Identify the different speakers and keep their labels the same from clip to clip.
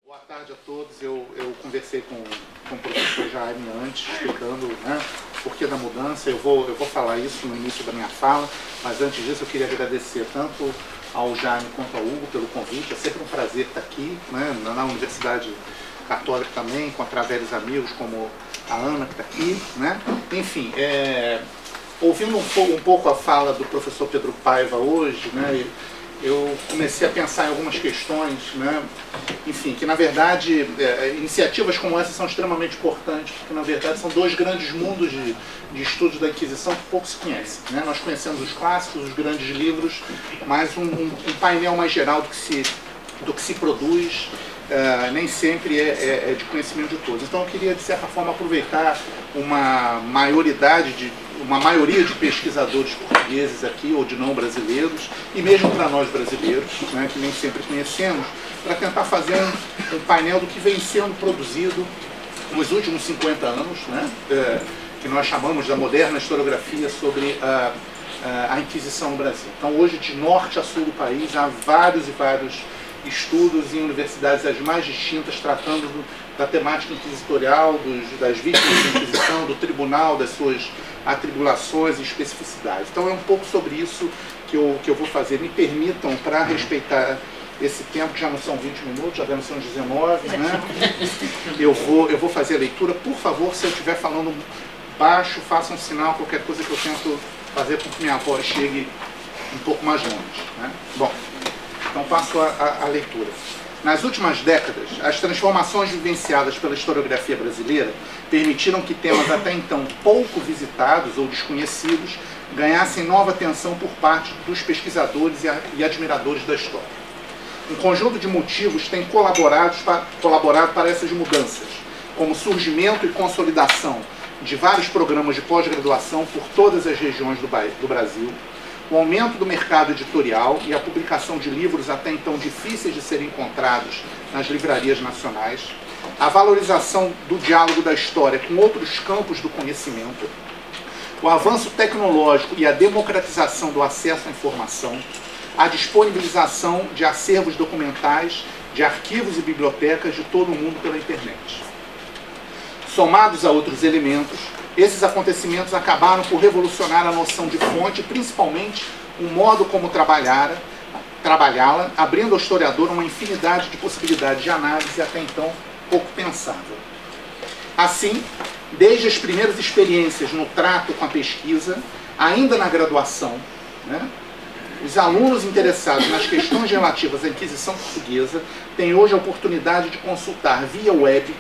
Speaker 1: Boa tarde a todos. Eu conversei com o professor Jaime antes, explicando, né, o porquê da mudança. Eu vou falar isso no início da minha fala, mas antes disso eu queria agradecer tanto ao Jaime quanto ao Hugo pelo convite. É sempre um prazer estar aqui, né, na Universidade Católica também, encontrar velhos amigos como a Ana, que está aqui, né? Enfim, ouvindo um pouco a fala do professor Pedro Paiva hoje, né, eu comecei a pensar em algumas questões, né? Enfim, que na verdade iniciativas como essa são extremamente importantes, porque na verdade são dois grandes mundos de estudos da Inquisição que pouco se conhecem, né? Nós conhecemos os clássicos, os grandes livros, mas um painel mais geral do que se produz nem sempre é de conhecimento de todos. Então eu queria, de certa forma, aproveitar uma maioria de pesquisadores portugueses aqui, ou de não brasileiros, e mesmo para nós brasileiros, né, que nem sempre conhecemos, para tentar fazer um painel do que vem sendo produzido nos últimos 50 anos, né, que nós chamamos da moderna historiografia sobre a Inquisição no Brasil. Então hoje, de norte a sul do país, há vários e vários estudos em universidades as mais distintas, tratando da temática inquisitorial, das vítimas da Inquisição, do tribunal, das suas atribulações e especificidades. Então é um pouco sobre isso que eu vou fazer. Me permitam, para respeitar esse tempo, que já não são 20 minutos, já devem ser uns 19, né? Eu vou fazer a leitura. Por favor, se eu estiver falando baixo, faça um sinal, qualquer coisa que eu tento fazer com que minha voz chegue um pouco mais longe, né? Bom, então passo a leitura. Nas últimas décadas, as transformações vivenciadas pela historiografia brasileira permitiram que temas até então pouco visitados ou desconhecidos ganhassem nova atenção por parte dos pesquisadores e admiradores da história. Um conjunto de motivos tem colaborado para essas mudanças, como o surgimento e consolidação de vários programas de pós-graduação por todas as regiões do Brasil, o aumento do mercado editorial e a publicação de livros até então difíceis de serem encontrados nas livrarias nacionais, a valorização do diálogo da história com outros campos do conhecimento, o avanço tecnológico e a democratização do acesso à informação, a disponibilização de acervos documentais, de arquivos e bibliotecas de todo o mundo pela internet. Somados a outros elementos, esses acontecimentos acabaram por revolucionar a noção de fonte, principalmente o modo como trabalhá-la, abrindo ao historiador uma infinidade de possibilidades de análise até então pouco pensável. Assim, desde as primeiras experiências no trato com a pesquisa, ainda na graduação, né, os alunos interessados nas questões relativas à Inquisição Portuguesa têm hoje a oportunidade de consultar via web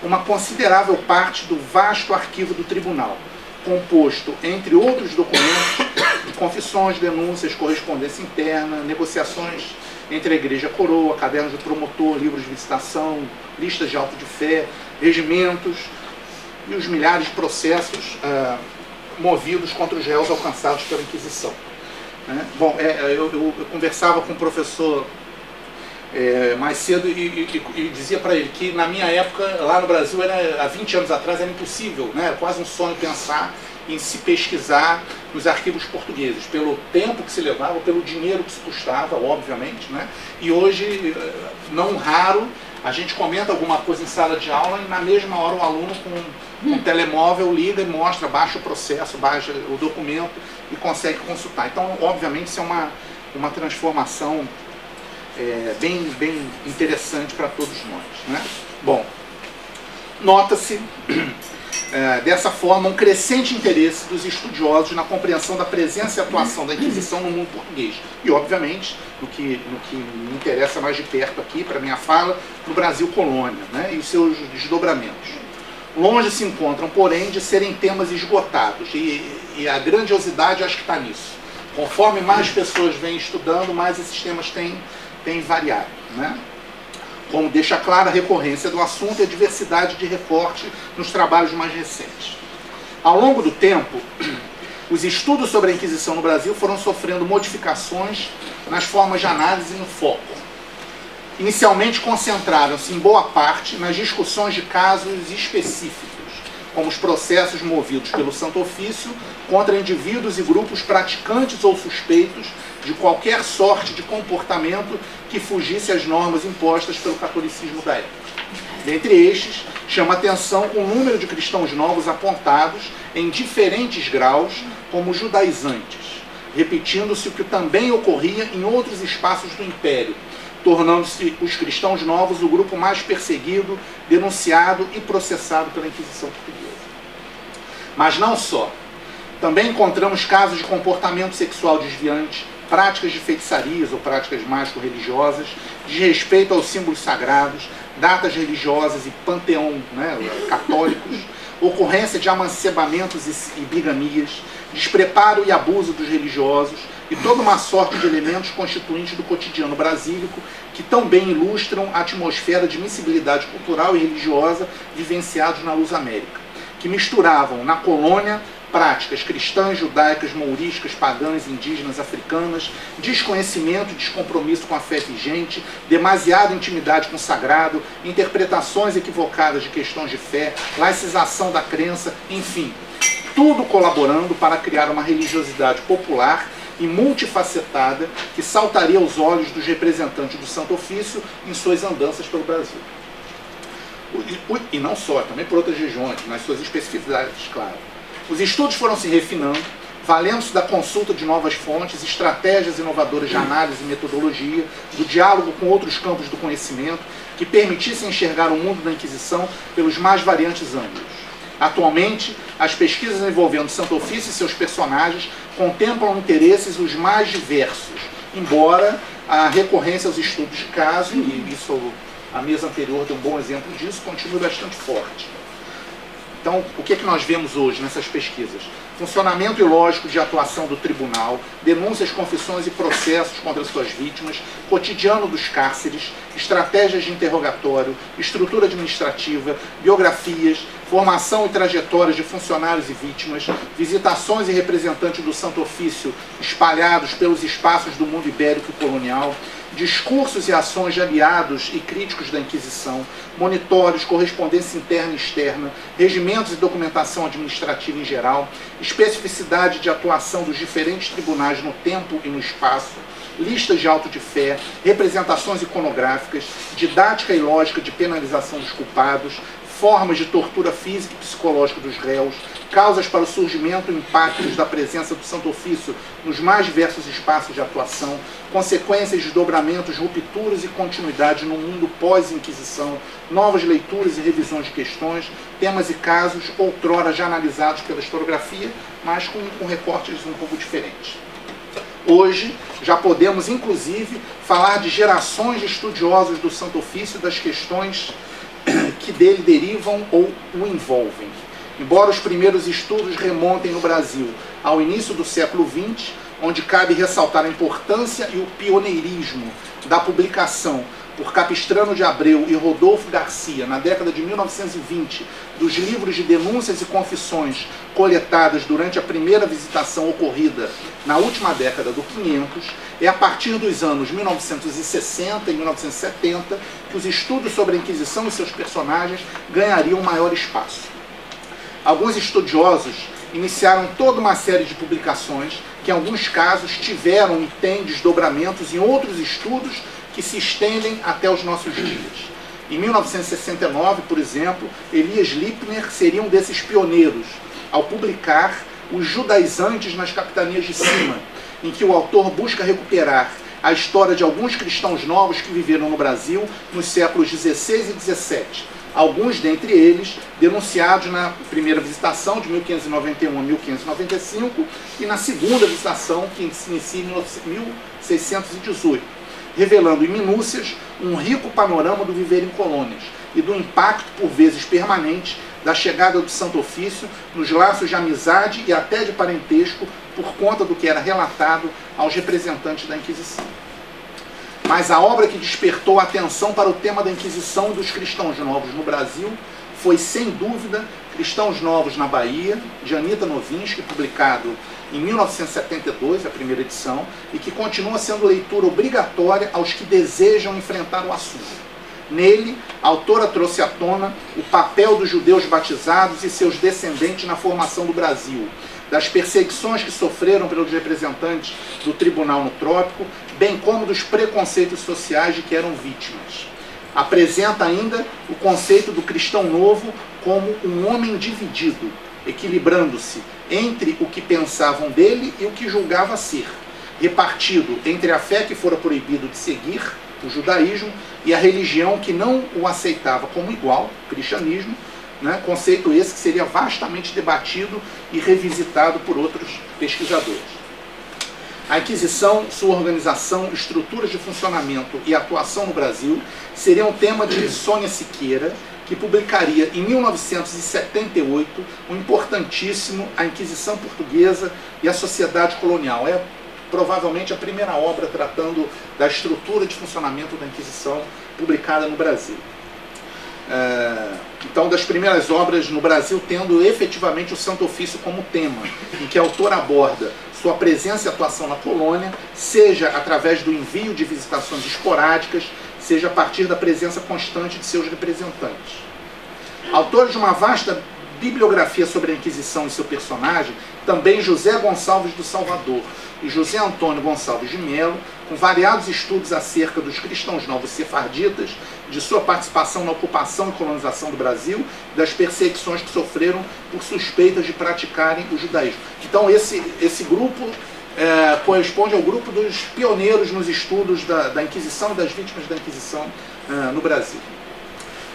Speaker 1: uma considerável parte do vasto arquivo do tribunal, composto, entre outros documentos, de confissões, denúncias, correspondência interna, negociações entre a Igreja e a Coroa, cadernos do promotor, livros de visitação, listas de auto de fé, regimentos e os milhares de processos movidos contra os réus alcançados pela Inquisição. Bom, eu conversava com o professor mais cedo e dizia para ele que na minha época, lá no Brasil, há 20 anos atrás, era impossível, né? Quase um sonho pensar em se pesquisar nos arquivos portugueses, pelo tempo que se levava, pelo dinheiro que se custava, obviamente, né? E hoje, não raro, a gente comenta alguma coisa em sala de aula e na mesma hora o aluno com um telemóvel liga e mostra, baixa o processo, baixa o documento e consegue consultar. Então, obviamente, isso é uma transformação bem interessante para todos nós, né? Bom, nota-se dessa forma um crescente interesse dos estudiosos na compreensão da presença e atuação da Inquisição no mundo português e, obviamente, no que me interessa mais de perto aqui, para minha fala, no Brasil colônia, né, e os seus desdobramentos. Longe se encontram, porém, de serem temas esgotados, e a grandiosidade acho que está nisso. Conforme mais pessoas vêm estudando, mais esses temas têm variado, né? Como deixa clara a recorrência do assunto e a diversidade de recorte nos trabalhos mais recentes. Ao longo do tempo, os estudos sobre a Inquisição no Brasil foram sofrendo modificações nas formas de análise e no foco. Inicialmente concentraram-se, em boa parte, nas discussões de casos específicos, como os processos movidos pelo Santo Ofício contra indivíduos e grupos praticantes ou suspeitos de qualquer sorte de comportamento que fugisse às normas impostas pelo catolicismo da época. Dentre estes, chama atenção o número de cristãos novos apontados em diferentes graus como judaizantes, repetindo-se o que também ocorria em outros espaços do Império, tornando-se os cristãos novos o grupo mais perseguido, denunciado e processado pela Inquisição Portuguesa. Mas não só. Também encontramos casos de comportamento sexual desviante, práticas de feitiçarias ou práticas mágico-religiosas, desrespeito aos símbolos sagrados, datas religiosas e panteão, católicos, ocorrência de amancebamentos e bigamias, despreparo e abuso dos religiosos e toda uma sorte de elementos constituintes do cotidiano brasílico que tão bem ilustram a atmosfera de miscibilidade cultural e religiosa vivenciados na Luz América, que misturavam na colônia práticas cristãs, judaicas, mouriscas, pagãs, indígenas, africanas, desconhecimento e descompromisso com a fé vigente, demasiada intimidade com o sagrado, interpretações equivocadas de questões de fé, laicização da crença, enfim, tudo colaborando para criar uma religiosidade popular e multifacetada que saltaria aos olhos dos representantes do Santo Ofício em suas andanças pelo Brasil. E não só, também por outras regiões, nas suas especificidades, claro. Os estudos foram se refinando, valendo-se da consulta de novas fontes, estratégias inovadoras de análise e metodologia, do diálogo com outros campos do conhecimento, que permitissem enxergar o mundo da Inquisição pelos mais variantes ângulos. Atualmente, as pesquisas envolvendo Santo Ofício e seus personagens contemplam interesses os mais diversos, embora a recorrência aos estudos de caso, e isso a mesa anterior deu um bom exemplo disso, continue bastante forte. Então, o que nós vemos hoje nessas pesquisas? Funcionamento ilógico de atuação do tribunal, denúncias, confissões e processos contra suas vítimas, cotidiano dos cárceres, estratégias de interrogatório, estrutura administrativa, biografias, formação e trajetórias de funcionários e vítimas, visitações e representantes do Santo Ofício espalhados pelos espaços do mundo ibérico e colonial, discursos e ações de aliados e críticos da Inquisição, monitórios, correspondência interna e externa, regimentos e documentação administrativa em geral, especificidade de atuação dos diferentes tribunais no tempo e no espaço, listas de auto de fé, representações iconográficas, didática e lógica de penalização dos culpados, formas de tortura física e psicológica dos réus, causas para o surgimento e impactos da presença do Santo Ofício nos mais diversos espaços de atuação, consequências, desdobramentos, rupturas e continuidade no mundo pós-Inquisição, novas leituras e revisões de questões, temas e casos outrora já analisados pela historiografia, mas com recortes um pouco diferentes. Hoje, já podemos, inclusive, falar de gerações de estudiosos do Santo Ofício e das questões que dele derivam ou o envolvem. Embora os primeiros estudos remontem no Brasil ao início do século XX, onde cabe ressaltar a importância e o pioneirismo da publicação por Capistrano de Abreu e Rodolfo Garcia, na década de 1920, dos livros de denúncias e confissões coletadas durante a primeira visitação ocorrida na última década do 500, é a partir dos anos 1960 e 1970 que os estudos sobre a Inquisição e seus personagens ganhariam maior espaço. Alguns estudiosos iniciaram toda uma série de publicações que, em alguns casos, tiveram e têm desdobramentos em outros estudos que se estendem até os nossos dias. Em 1969, por exemplo, Elias Lippner seria um desses pioneiros ao publicar Os Judaizantes nas Capitanias de Cima, em que o autor busca recuperar a história de alguns cristãos novos que viveram no Brasil nos séculos XVI e XVII, alguns dentre eles denunciados na primeira visitação de 1591 a 1595 e na segunda visitação, que se inicia em 1618, revelando em minúcias um rico panorama do viver em colônias e do impacto, por vezes permanente, da chegada do Santo Ofício nos laços de amizade e até de parentesco por conta do que era relatado aos representantes da Inquisição. Mas a obra que despertou a atenção para o tema da Inquisição e dos cristãos novos no Brasil foi, sem dúvida, Cristãos Novos na Bahia, de Anita Novinsky, publicado em 1972, a primeira edição, e que continua sendo leitura obrigatória aos que desejam enfrentar o assunto. Nele, a autora trouxe à tona o papel dos judeus batizados e seus descendentes na formação do Brasil, das perseguições que sofreram pelos representantes do tribunal no Trópico, bem como dos preconceitos sociais de que eram vítimas. Apresenta ainda o conceito do cristão novo como um homem dividido, equilibrando-se entre o que pensavam dele e o que julgava ser, repartido entre a fé que fora proibido de seguir, o judaísmo, e a religião que não o aceitava como igual, o cristianismo, né? Conceito esse que seria vastamente debatido e revisitado por outros pesquisadores. A Inquisição, sua organização, estruturas de funcionamento e atuação no Brasil seriam tema de Sônia Siqueira, que publicaria em 1978 o importantíssimo A Inquisição Portuguesa e a Sociedade Colonial. É provavelmente a primeira obra tratando da estrutura de funcionamento da Inquisição publicada no Brasil. Então, das primeiras obras no Brasil tendo efetivamente o Santo Ofício como tema, em que a autora aborda sua presença e atuação na colônia, seja através do envio de visitações esporádicas, seja a partir da presença constante de seus representantes. Autores de uma vasta bibliografia sobre a Inquisição e seu personagem, também José Gonçalves do Salvador e José Antônio Gonçalves de Melo, com variados estudos acerca dos cristãos novos sefarditas, de sua participação na ocupação e colonização do Brasil, das perseguições que sofreram por suspeitas de praticarem o judaísmo. Então esse grupo corresponde ao grupo dos pioneiros nos estudos da Inquisição e das vítimas da Inquisição no Brasil.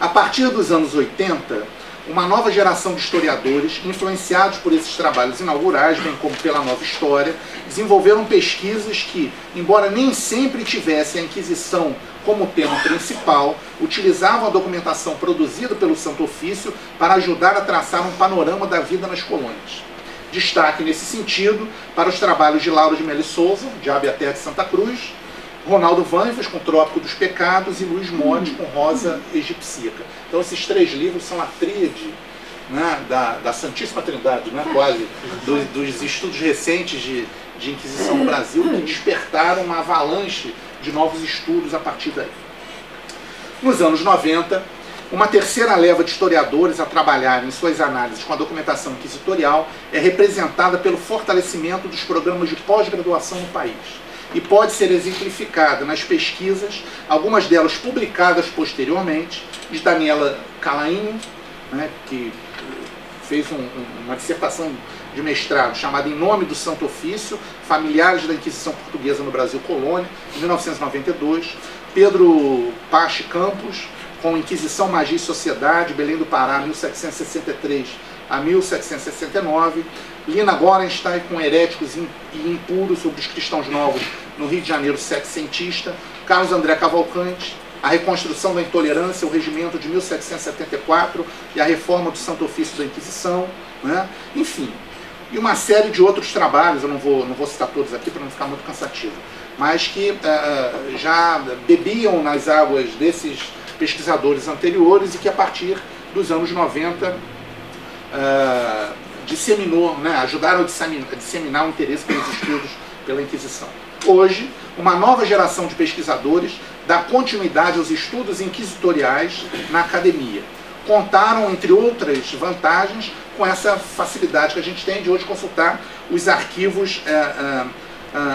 Speaker 1: A partir dos anos 80, uma nova geração de historiadores, influenciados por esses trabalhos inaugurais, bem como pela nova história, desenvolveram pesquisas que, embora nem sempre tivessem a Inquisição como tema principal, utilizavam a documentação produzida pelo Santo Ofício para ajudar a traçar um panorama da vida nas colônias. Destaque nesse sentido para os trabalhos de Lauro de Melo e Souza, Diabo e a Terra de Santa Cruz, Ronaldo Vanfas, com Trópico dos Pecados, e Luiz Modes, com Rosa Egipsíaca. Então, esses três livros são a tríade, né, da Santíssima Trindade, né, quase, dos estudos recentes de Inquisição no Brasil, que despertaram uma avalanche de novos estudos a partir daí. Nos anos 90, uma terceira leva de historiadores a trabalhar em suas análises com a documentação inquisitorial é representada pelo fortalecimento dos programas de pós-graduação no país, e pode ser exemplificada nas pesquisas, algumas delas publicadas posteriormente, de Daniela Calainho, né, que fez uma dissertação de mestrado chamada Em Nome do Santo Ofício, Familiares da Inquisição Portuguesa no Brasil Colônia, em 1992, Pedro Pache Campos, com Inquisição, Magia e Sociedade, Belém do Pará, 1763 a 1769, Lina Gorenstein, com Heréticos e Impuros sobre os Cristãos Novos no Rio de Janeiro Setecentista, Carlos André Cavalcante, A Reconstrução da Intolerância, o Regimento de 1774 e a Reforma do Santo Ofício da Inquisição, né? Enfim, e uma série de outros trabalhos, eu não vou citar todos aqui para não ficar muito cansativo, mas que já bebiam nas águas desses pesquisadores anteriores e que a partir dos anos 90 disseminou, né, ajudaram a disseminar o interesse pelos estudos pela Inquisição. Hoje, uma nova geração de pesquisadores dá continuidade aos estudos inquisitoriais na academia. Contaram, entre outras vantagens, com essa facilidade que a gente tem de hoje consultar os arquivos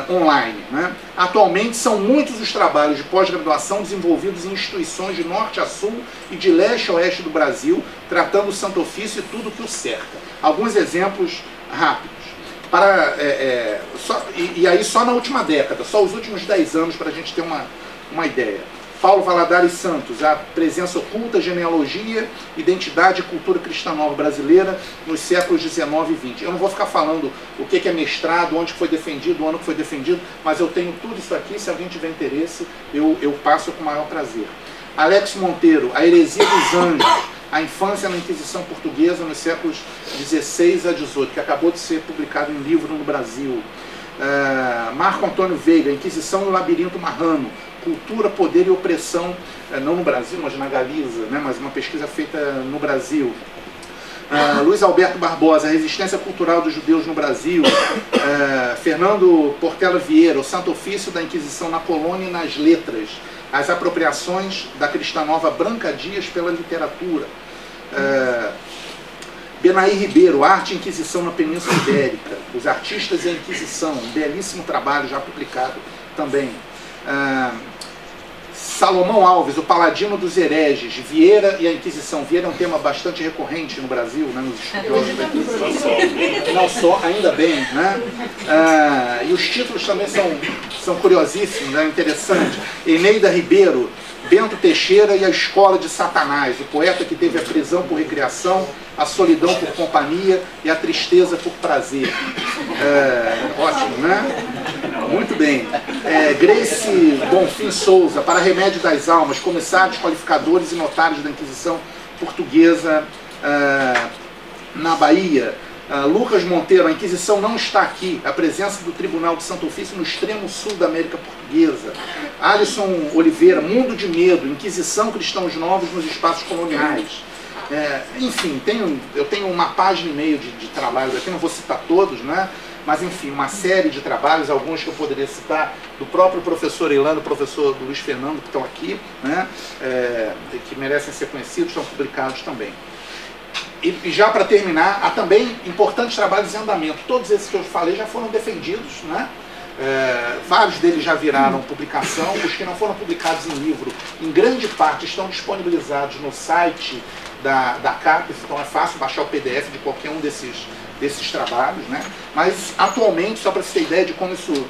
Speaker 1: online, né? Atualmente são muitos os trabalhos de pós-graduação desenvolvidos em instituições de norte a sul e de leste a oeste do Brasil, tratando o Santo Ofício e tudo que o cerca. Alguns exemplos rápidos. E aí só na última década, só os últimos 10 anos para a gente ter uma ideia. Paulo Valadares Santos, A Presença Oculta, Genealogia, Identidade e Cultura Cristã Nova Brasileira nos séculos 19 e 20. Eu não vou ficar falando o que é mestrado, onde foi defendido, o ano que foi defendido, mas eu tenho tudo isso aqui, se alguém tiver interesse, eu passo com o maior prazer. Alex Monteiro, A Heresia dos Anjos, A Infância na Inquisição Portuguesa nos séculos 16 a 18, que acabou de ser publicado em livro no Brasil. Marco Antônio Veiga, Inquisição no Labirinto Marrano, Cultura, Poder e Opressão, não no Brasil, mas na Galiza, né, mas uma pesquisa feita no Brasil. Luiz Alberto Barbosa, A Resistência Cultural dos Judeus no Brasil. Fernando Portela Vieira, O Santo Ofício da Inquisição na Colônia e nas Letras, As Apropriações da Cristã Nova Branca Dias pela Literatura. Benaí Ribeiro, Arte e Inquisição na Península Ibérica, Os Artistas e a Inquisição, um belíssimo trabalho já publicado também. Salomão Alves, O Paladino dos Hereges, Vieira e a Inquisição. Vieira é um tema bastante recorrente no Brasil, né, nos estudiosos da Inquisição. Não só, ainda bem, né? E os títulos também são curiosíssimos, né, interessantes. Eneida Ribeiro, Bento Teixeira e a Escola de Satanás, o poeta que teve a prisão por recreação, a solidão por companhia e a tristeza por prazer. Ótimo, né? Muito bem. Grace Bonfim Souza, Para Remédio das Almas, Comissários, Qualificadores e Notários da Inquisição Portuguesa na Bahia. Lucas Monteiro, A Inquisição Não Está Aqui, a presença do Tribunal de Santo Ofício no extremo sul da América Portuguesa. Alisson Oliveira, Mundo de Medo, Inquisição, Cristãos Novos nos Espaços Coloniais. Enfim, eu tenho uma página e meia de trabalhos aqui, não vou citar todos, né? Mas enfim, uma série de trabalhos, alguns que eu poderia citar, do próprio professor Eilano, do professor Luiz Fernando, que estão aqui, né? Que merecem ser conhecidos, estão publicados também. E já para terminar, há também importantes trabalhos em andamento. Todos esses que eu falei já foram defendidos, né? Vários deles já viraram publicação. Os que não foram publicados em livro, em grande parte, estão disponibilizados no site da CAPES, então é fácil baixar o PDF de qualquer um desses trabalhos, né? Mas atualmente, só para você ter ideia de como isso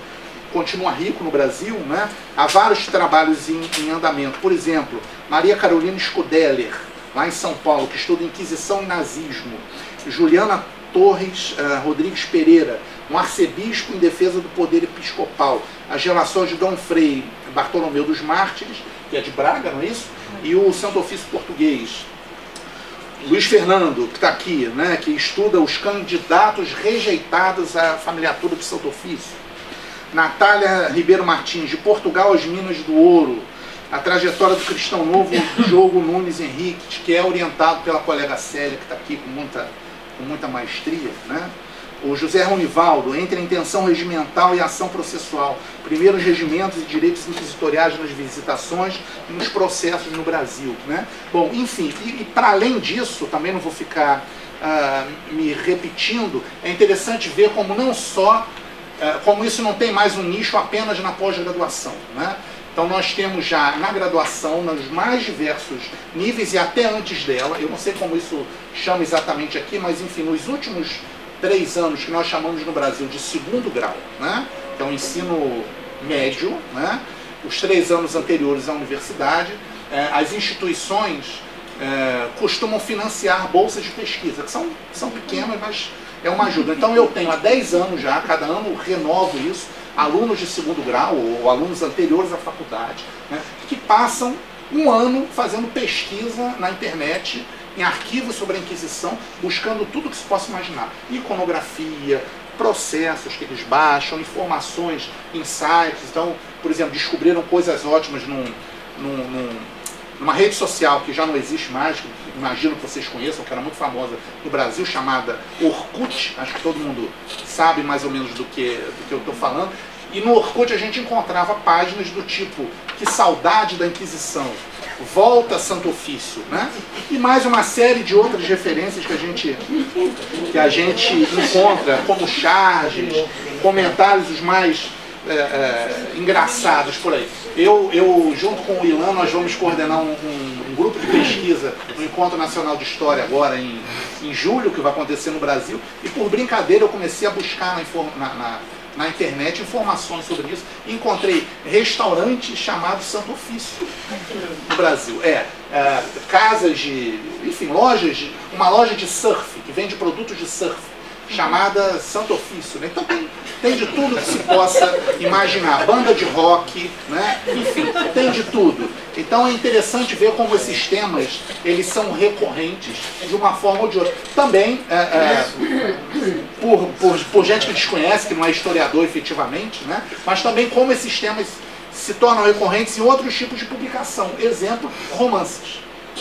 Speaker 1: continua rico no Brasil, né? Há vários trabalhos em andamento. Por exemplo, Maria Carolina Scudeller, lá em São Paulo, que estuda Inquisição e Nazismo. Juliana Torres Rodrigues Pereira, um arcebispo em defesa do poder episcopal. As relações de Dom Frei Bartolomeu dos Mártires, que é de Braga, não é isso? E o Santo Ofício Português. Luiz Fernando, que está aqui, né, que estuda os candidatos rejeitados à familiatura do Santo Ofício. Natália Ribeiro Martins, de Portugal às Minas do Ouro. A trajetória do cristão novo, Diogo Nunes Henrique, que é orientado pela colega Célia, que está aqui com muita maestria, né? O José Ronivaldo, Entre a Intenção Regimental e a Ação Processual, Primeiros Regimentos e Direitos Inquisitoriais nas Visitações e nos Processos no Brasil, né? Bom, enfim, e para além disso, também não vou ficar me repetindo, é interessante ver como não só, como isso não tem mais um nicho apenas na pós-graduação, né? Então nós temos já na graduação, nos mais diversos níveis e até antes dela, eu não sei como isso chama exatamente aqui, mas enfim, nos últimos 3 anos que nós chamamos no Brasil de segundo grau, né? Então ensino médio, né? Os 3 anos anteriores à universidade, as instituições costumam financiar bolsas de pesquisa, que são pequenas, mas é uma ajuda. Então eu tenho há 10 anos já, cada ano renovo isso, alunos de segundo grau ou alunos anteriores à faculdade, né, que passam um ano fazendo pesquisa na internet, em arquivos sobre a Inquisição, buscando tudo que se possa imaginar. Iconografia, processos que eles baixam, informações em sites. Então, por exemplo, descobriram coisas ótimas numa rede social que já não existe mais, que imagino que vocês conheçam, que era muito famosa no Brasil, chamada Orkut. Acho que todo mundo sabe mais ou menos do que eu estou falando. E no Orkut a gente encontrava páginas do tipo: que saudade da Inquisição, volta Santo Ofício, né? E mais uma série de outras referências que a gente encontra, como charges, comentários os mais engraçados por aí. Eu junto com o Ilan, nós vamos coordenar um grupo de pesquisa no Encontro Nacional de História agora em julho, que vai acontecer no Brasil, e por brincadeira eu comecei a buscar na internet informações sobre isso, e encontrei restaurantes chamados Santo Ofício no Brasil. Casas enfim, uma loja de surf, que vende produtos de surf, chamada Santo Ofício, né? Então tem de tudo que se possa imaginar, banda de rock, né? Enfim, tem de tudo. Então é interessante ver como esses temas, eles são recorrentes de uma forma ou de outra. Também, por gente que desconhece, que não é historiador efetivamente, né? Mas também como esses temas se tornam recorrentes em outros tipos de publicação. Exemplo, romances,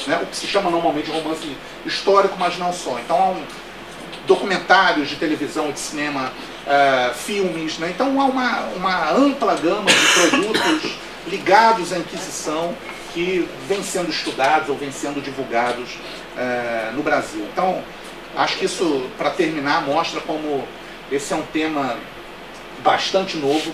Speaker 1: né? O que se chama normalmente de romance histórico, mas não só. Então há documentários de televisão, de cinema, filmes, né? Então há uma ampla gama de produtos ligados à Inquisição que vêm sendo estudados ou vêm sendo divulgados no Brasil. Então, Acho que isso, para terminar, mostra como esse é um tema bastante novo,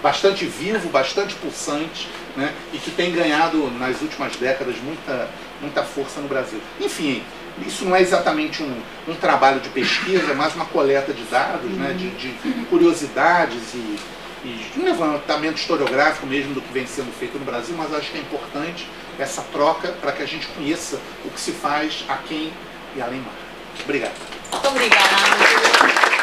Speaker 1: bastante vivo, bastante pulsante, né? E que tem ganhado nas últimas décadas muita força no Brasil. Enfim, isso não é exatamente um trabalho de pesquisa, é mais uma coleta de dados, né? de curiosidades e um levantamento historiográfico mesmo do que vem sendo feito no Brasil, mas acho que é importante essa troca para que a gente conheça o que se faz aquém e além mar. Obrigado.
Speaker 2: Muito obrigada.